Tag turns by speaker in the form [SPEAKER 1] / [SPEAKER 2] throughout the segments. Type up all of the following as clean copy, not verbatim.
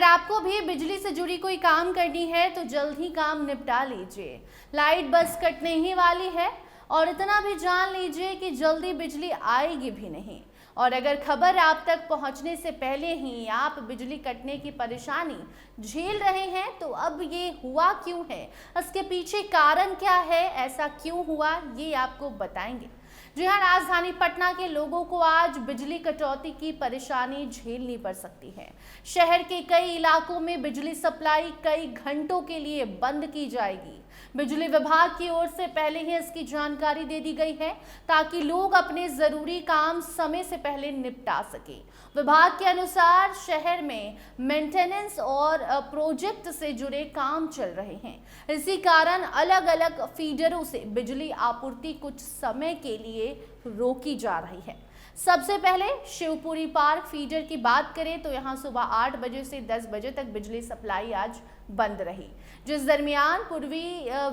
[SPEAKER 1] अगर आपको भी बिजली से जुड़ी कोई काम करनी है तो जल्द ही काम निपटा लीजिए। लाइट बस कटने ही वाली है और इतना भी जान लीजिए कि जल्दी बिजली आएगी भी नहीं। और अगर खबर आप तक पहुंचने से पहले ही आप बिजली कटने की परेशानी झेल रहे हैं तो अब ये हुआ क्यों है, इसके पीछे कारण क्या है, ऐसा क्यों हुआ, ये आपको बताएंगे। जी हाँ, राजधानी पटना के लोगों को आज बिजली कटौती की परेशानी झेलनी पड़ सकती है। शहर के कई इलाकों में बिजली सप्लाई कई घंटों के लिए बंद की जाएगी। बिजली विभाग की ओर से पहले ही इसकी जानकारी दे दी गई है ताकि लोग अपने जरूरी काम समय से पहले निपटा सके। विभाग के अनुसार शहर में मेंटेनेंस और प्रोजेक्ट से जुड़े काम चल रहे हैं। इसी कारण अलग अलग फीडरों से बिजली आपूर्ति कुछ समय के लिए रोकी जा रही है। सबसे पहले शिवपुरी पार्क फीडर की बात करें तो यहां सुबह 8 बजे से 10 बजे तक बिजली सप्लाई आज बंद रही, जिस दरमियान पूर्वी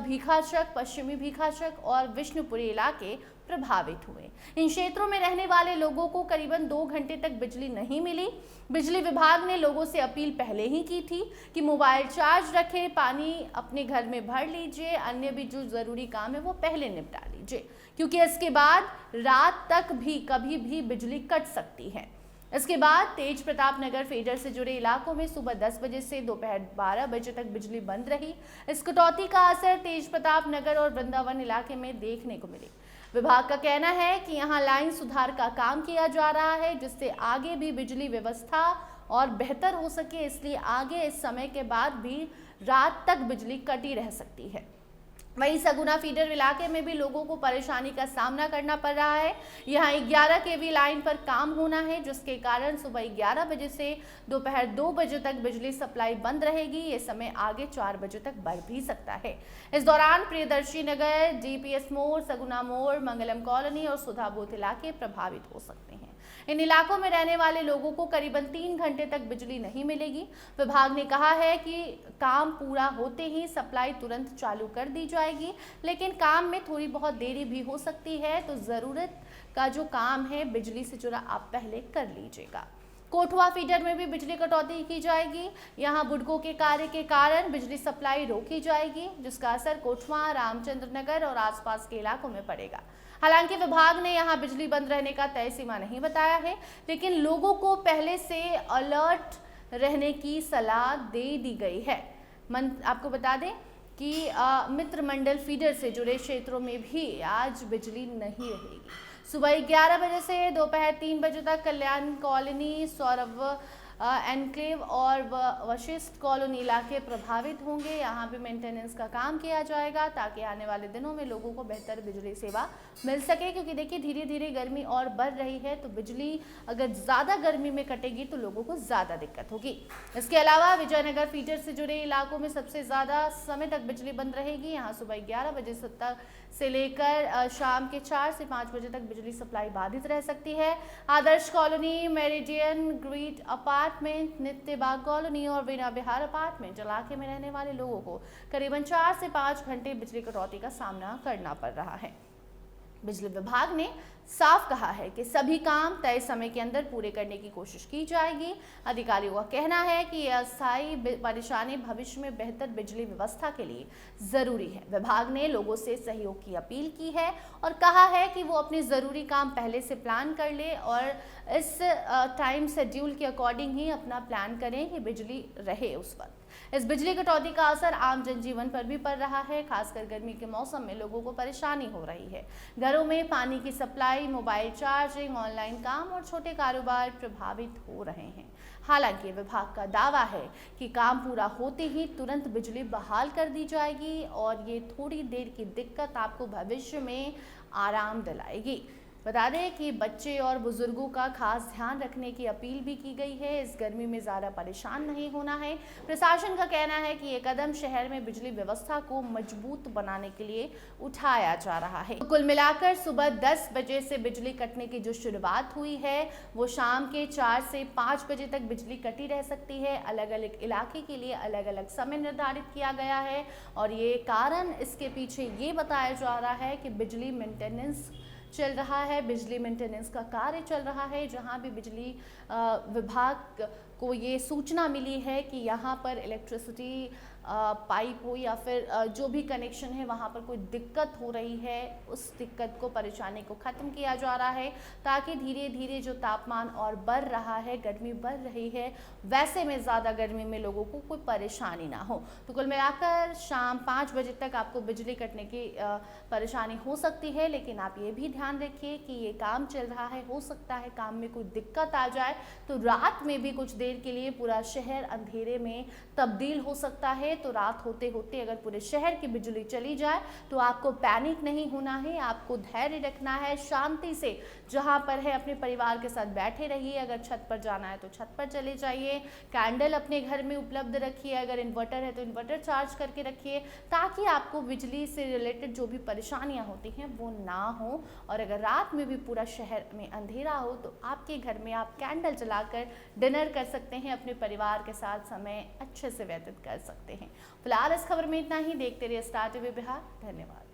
[SPEAKER 1] भीखाचक, पश्चिमी भीखाचक और विष्णुपुरी इलाके प्रभावित हुए। इन क्षेत्रों में रहने वाले लोगों को करीबन 2 घंटे तक बिजली नहीं मिली। बिजली विभाग ने लोगों से अपील पहले ही की थी कि मोबाइल चार्ज रखें, पानी अपने घर में भर लीजिए, अन्य भी जो जरूरी काम है वो पहले निपटा लीजिए, क्योंकि इसके बाद रात तक भी कभी भी बिजली कट सकती है। इसके बाद तेज प्रताप नगर फीडर से जुड़े इलाकों में सुबह 10 बजे से दोपहर 12 बजे तक बिजली बंद रही। इस कटौती का असर तेज प्रताप नगर और वृंदावन इलाके में देखने को मिले। विभाग का कहना है कि यहां लाइन सुधार का काम किया जा रहा है, जिससे आगे भी बिजली व्यवस्था और बेहतर हो सके, इसलिए आगे इस समय के बाद भी रात तक बिजली कटी रह सकती है। वहीं सगुना फीडर इलाके में भी लोगों को परेशानी का सामना करना पड़ रहा है। यहां 11 केवी लाइन पर काम होना है, जिसके कारण सुबह 11 बजे से दोपहर 2 बजे तक बिजली सप्लाई बंद रहेगी। ये समय आगे 4 बजे तक बढ़ भी सकता है। इस दौरान प्रियदर्शी नगर, डीपीएस मोड़, सगुना मोड़, मंगलम कॉलोनी और सुधा बूथ इलाके प्रभावित हो सकते हैं। इन इलाकों में रहने वाले लोगों को करीबन 3 घंटे तक बिजली नहीं मिलेगी। विभाग ने कहा है कि काम पूरा होते ही सप्लाई तुरंत चालू कर दी जाएगी, लेकिन काम में थोड़ी बहुत देरी भी हो सकती है, तो जरूरत का जो काम है बिजली से जुड़ा आप पहले कर लीजिएगा। कोठवा फीडर में भी बिजली कटौती की जाएगी। यहां बुडको के कार्य के कारण बिजली सप्लाई रोकी जाएगी, जिसका असर कोठवा, रामचंद्र नगर और आसपास के इलाकों में पड़ेगा। हालांकि विभाग ने यहां बिजली बंद रहने का तय सीमा नहीं बताया है, लेकिन लोगों को पहले से अलर्ट रहने की सलाह दे दी गई है। आपको बता दें कि मित्र मंडल फीडर से जुड़े क्षेत्रों में भी आज बिजली नहीं रहेगी। सुबह 11 बजे से दोपहर 3 बजे तक कल्याण कॉलोनी, सौरभ एनक्लेव और वशिष्ठ कॉलोनी इलाके प्रभावित होंगे। यहाँ भी मेंटेनेंस का काम किया जाएगा ताकि आने वाले दिनों में लोगों को बेहतर बिजली सेवा मिल सके, क्योंकि देखिए धीरे धीरे गर्मी और बढ़ रही है, तो बिजली अगर ज़्यादा गर्मी में कटेगी तो लोगों को ज़्यादा दिक्कत होगी। इसके अलावा विजयनगर फीडर से जुड़े इलाकों में सबसे ज़्यादा समय तक बिजली बंद रहेगी। यहाँ सुबह 11 बजे से लेकर शाम के 4 से 5 बजे तक बिजली सप्लाई बाधित रह सकती है। आदर्श कॉलोनी, मेरिडियन, ग्रीट अपार्टमेंट, नित्य बाग कॉलोनी और वीणा विहार अपार्टमेंट इलाके में रहने वाले लोगों को करीबन 4 से 5 घंटे बिजली कटौती का सामना करना पड़ रहा है। बिजली विभाग ने साफ कहा है कि सभी काम तय समय के अंदर पूरे करने की कोशिश की जाएगी। अधिकारियों का कहना है कि यह अस्थायी परेशानी भविष्य में बेहतर बिजली व्यवस्था के लिए जरूरी है। विभाग ने लोगों से सहयोग की अपील की है और कहा है कि वो अपने जरूरी काम पहले से प्लान कर ले और इस टाइम शेड्यूल के अकॉर्डिंग ही अपना प्लान करें कि बिजली रहे उस वक्त। इस बिजली कटौती का असर आम जनजीवन पर भी पड़ रहा है। खासकर गर्मी के मौसम में लोगों को परेशानी हो रही है। घरों में पानी की सप्लाई, मोबाइल चार्जिंग, ऑनलाइन काम और छोटे कारोबार प्रभावित हो रहे हैं। हालांकि विभाग का दावा है कि काम पूरा होते ही तुरंत बिजली बहाल कर दी जाएगी और ये थोड़ी देर की दिक्कत आपको भविष्य में आराम दिलाएगी। बता दें कि बच्चे और बुजुर्गों का खास ध्यान रखने की अपील भी की गई है। इस गर्मी में ज़्यादा परेशान नहीं होना है। प्रशासन का कहना है कि ये कदम शहर में बिजली व्यवस्था को मजबूत बनाने के लिए उठाया जा रहा है। कुल मिलाकर सुबह 10 बजे से बिजली कटने की जो शुरुआत हुई है वो शाम के 4 से 5 बजे तक बिजली कटी रह सकती है। अलग अलग इलाके के लिए अलग अलग समय निर्धारित किया गया है और ये कारण इसके पीछे ये बताया जा रहा है कि बिजली मेंटेनेंस चल रहा है, बिजली मेंटेनेंस का कार्य चल रहा है, जहां भी बिजली विभाग को ये सूचना मिली है कि यहाँ पर इलेक्ट्रिसिटी पाइप हो या फिर जो भी कनेक्शन है वहाँ पर कोई दिक्कत हो रही है, उस दिक्कत को, परेशानी को ख़त्म किया जा रहा है, ताकि धीरे धीरे जो तापमान और बढ़ रहा है, गर्मी बढ़ रही है, वैसे में ज़्यादा गर्मी में लोगों को कोई परेशानी ना हो। तो कुल मिलाकर शाम 5 बजे तक आपको बिजली कटने की परेशानी हो सकती है, लेकिन आप ये भी ध्यान रखिए कि ये काम चल रहा है, हो सकता है काम में कोई दिक्कत आ जाए तो रात में भी कुछ देर के लिए पूरा शहर अंधेरे में तब्दील हो सकता है। तो रात होते होते अगर पूरे शहर की बिजली चली जाए तो आपको पैनिक नहीं होना है, आपको धैर्य रखना है, शांति से जहां पर है अपने परिवार के साथ बैठे रहिए। अगर छत पर जाना है तो छत पर चले जाइए, कैंडल अपने घर में उपलब्ध रखिए, अगर इन्वर्टर है तो इन्वर्टर चार्ज करके रखिए, ताकि आपको बिजली से रिलेटेड जो भी परेशानियां होती हैं वो ना हो। और अगर रात में भी पूरा शहर में अंधेरा हो तो आपके घर में आप कैंडल जलाकर डिनर कर सकते हैं, अपने परिवार के साथ समय अच्छे से व्यतीत कर सकते हैं। फिलहाल इस खबर में इतना ही। देखते रहिए स्टार टीवी बिहार। धन्यवाद।